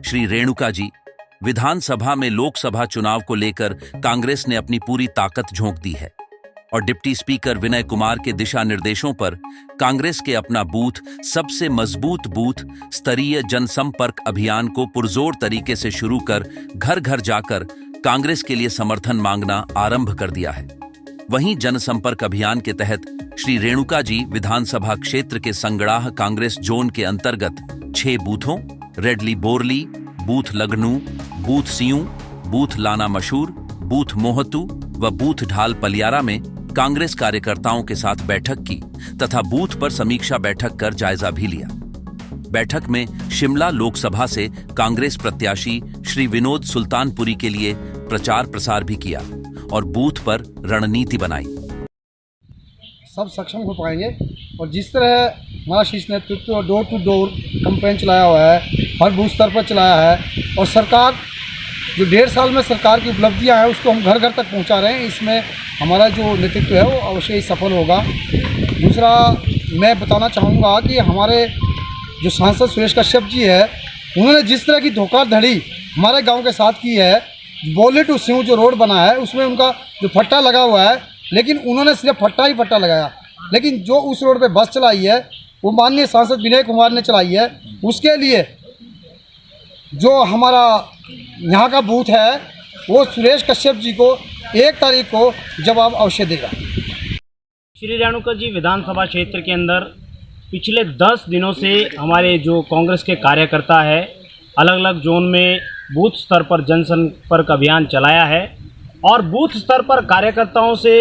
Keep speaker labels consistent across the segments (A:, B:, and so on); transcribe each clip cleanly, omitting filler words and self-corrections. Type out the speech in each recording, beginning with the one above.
A: श्री रेणुका जी, विधानसभा में लोकसभा चुनाव को लेकर कांग्रेस ने अपनी पूरी ताकत झोंक दी है और डिप्टी स्पीकर विनय कुमार के दिशा निर्देशों पर कांग्रेस के अपना बूथ सबसे मजबूत बूथ स्तरीय जनसंपर्क अभियान को पुरजोर तरीके से शुरू कर घर घर जाकर कांग्रेस के लिए समर्थन मांगना आरंभ कर दिया है। वहीं जनसंपर्क अभियान के तहत श्री रेणुका जी विधानसभा क्षेत्र के संगड़ाह कांग्रेस जोन के अंतर्गत 6 बूथों readily Borli, booth लगनू, booth सियूं, booth लाना मशहूर, बूथ मोहतू व बूथ ढाल पलियारा में कांग्रेस कार्यकर्ताओं के साथ बैठक की तथा बूथ पर समीक्षा बैठक कर जायजा भी लिया। बैठक में शिमला लोकसभा से कांग्रेस प्रत्याशी श्री विनोद सुल्तानपुरी के लिए प्रचार प्रसार भी किया और बूथ पर रणनीति बनाई।
B: सब सक्षम हो पाएंगे और जिस तरह हमारा शीर्ष नेतृत्व डोर टू डोर कैंपेन चलाया हुआ है, हर बूथ स्तर पर चलाया है और सरकार जो 1.5 साल में सरकार की उपलब्धियां हैं उसको हम घर घर तक पहुंचा रहे हैं। इसमें हमारा जो नेतृत्व है वो अवश्य ही सफल होगा। दूसरा, मैं बताना चाहूँगा कि हमारे जो सांसद सुरेश कश्यप जी है, उन्होंने जिस तरह की धोखाधड़ी हमारे गांव के साथ की है, बोले टू सियूं जो रोड बना है उसमें उनका जो फट्टा लगा हुआ है, लेकिन उन्होंने सिर्फ फट्टा ही फट्टा लगाया, लेकिन जो उस रोड पे बस चलाई है वो माननीय सांसद विनय कुमार ने चलाई है। उसके लिए जो हमारा यहाँ का बूथ है वो सुरेश कश्यप जी को 1 तारीख को जवाब अवश्य देगा।
C: श्री रेणुका जी विधानसभा क्षेत्र के अंदर पिछले 10 दिनों से हमारे जो कांग्रेस के कार्यकर्ता है अलग अलग जोन में बूथ स्तर पर जनसंपर्क अभियान चलाया है और बूथ स्तर पर कार्यकर्ताओं से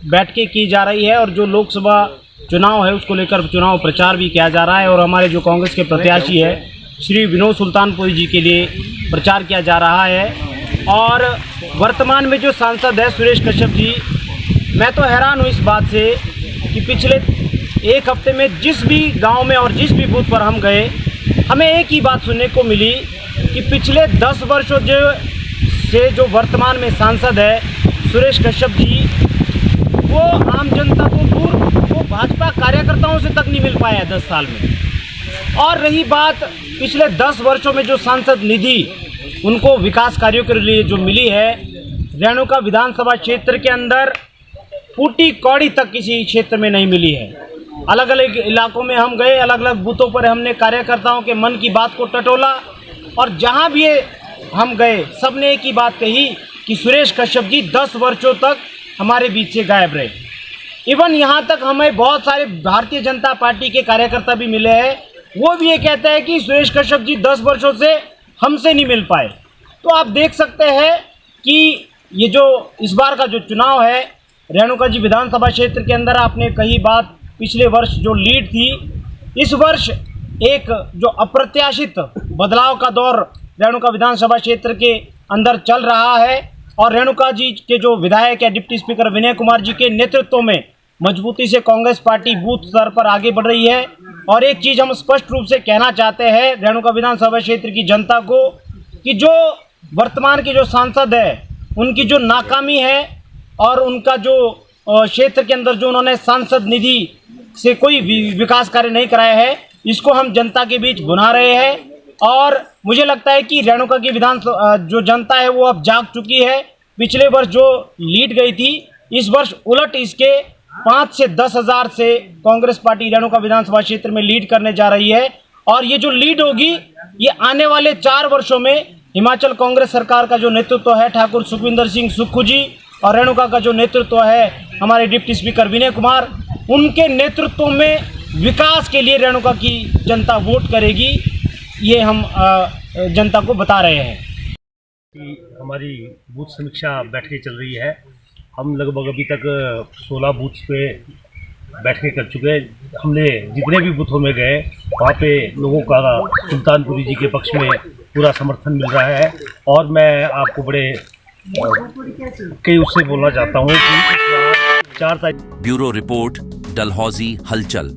C: बैठकें की जा रही है और जो लोकसभा चुनाव है उसको लेकर चुनाव प्रचार भी किया जा रहा है और हमारे जो कांग्रेस के प्रत्याशी है श्री विनोद सुल्तानपुरी जी के लिए प्रचार किया जा रहा है। और वर्तमान में जो सांसद है सुरेश कश्यप जी, मैं तो हैरान हूँ इस बात से कि पिछले 1 हफ्ते में जिस भी गांव में और जिस भी बूथ पर हम गए, हमें एक ही बात सुनने को मिली कि पिछले 10 वर्षों से जो वर्तमान में सांसद है सुरेश कश्यप जी, वो आम जनता को दूर, वो भाजपा कार्यकर्ताओं से तक नहीं मिल पाया है 10 साल में। और रही बात पिछले 10 वर्षों में जो सांसद निधि उनको विकास कार्यों के लिए जो मिली है, रेणुका विधानसभा क्षेत्र के अंदर फूटी कौड़ी तक किसी क्षेत्र में नहीं मिली है। अलग अलग इलाकों में हम गए, अलग अलग बूथों पर हमने कार्यकर्ताओं के मन की बात को टटोला और जहां भी हम गए सबने एक ही बात कही कि सुरेश कश्यप जी 10 वर्षों तक हमारे बीच से गायब रहे। इवन यहाँ तक हमें बहुत सारे भारतीय जनता पार्टी के कार्यकर्ता भी मिले हैं, वो भी ये कहते हैं कि सुरेश कश्यप जी 10 वर्षों से हमसे नहीं मिल पाए। तो आप देख सकते हैं कि ये जो इस बार का जो चुनाव है रेणुका जी विधानसभा क्षेत्र के अंदर, आपने कही बात पिछले वर्ष जो लीड थी, इस वर्ष एक जो अप्रत्याशित बदलाव का दौर रेणुका विधानसभा क्षेत्र के अंदर चल रहा है और रेणुका जी के जो विधायक है डिप्टी स्पीकर विनय कुमार जी के नेतृत्व में मजबूती से कांग्रेस पार्टी बूथ स्तर पर आगे बढ़ रही है। और एक चीज़ हम स्पष्ट रूप से कहना चाहते हैं रेणुका विधानसभा क्षेत्र की जनता को कि जो वर्तमान के जो सांसद है उनकी जो नाकामी है और उनका जो क्षेत्र के अंदर जो उन्होंने सांसद निधि से कोई विकास कार्य नहीं कराया है, इसको हम जनता के बीच भुना रहे हैं। और मुझे लगता है कि रेणुका की जो जनता है वो अब जाग चुकी है। पिछले वर्ष जो लीड गई थी, इस वर्ष उलट इसके 5 से 10 हज़ार से कांग्रेस पार्टी रेणुका विधानसभा क्षेत्र में लीड करने जा रही है। और ये जो लीड होगी ये आने वाले 4 वर्षों में हिमाचल कांग्रेस सरकार का जो नेतृत्व है ठाकुर सुखविंदर सिंह सुक्खू जी और रेणुका का जो नेतृत्व है हमारे डिप्टी स्पीकर विनय कुमार, उनके नेतृत्व में विकास के लिए रेणुका की जनता वोट करेगी, ये हम जनता को बता रहे हैं।
D: हमारी बूथ समीक्षा बैठकें चल रही है। हम लगभग अभी तक 16 बूथ पे बैठकें कर चुके हैं। हमने जितने भी बूथों में गए वहाँ पे लोगों का सुल्तानपुरी जी के पक्ष में पूरा समर्थन मिल रहा है और मैं आपको बड़े कई उससे बोलना चाहता हूँ कि 4 तारीख।
A: ब्यूरो रिपोर्ट, डलहौजी हलचल।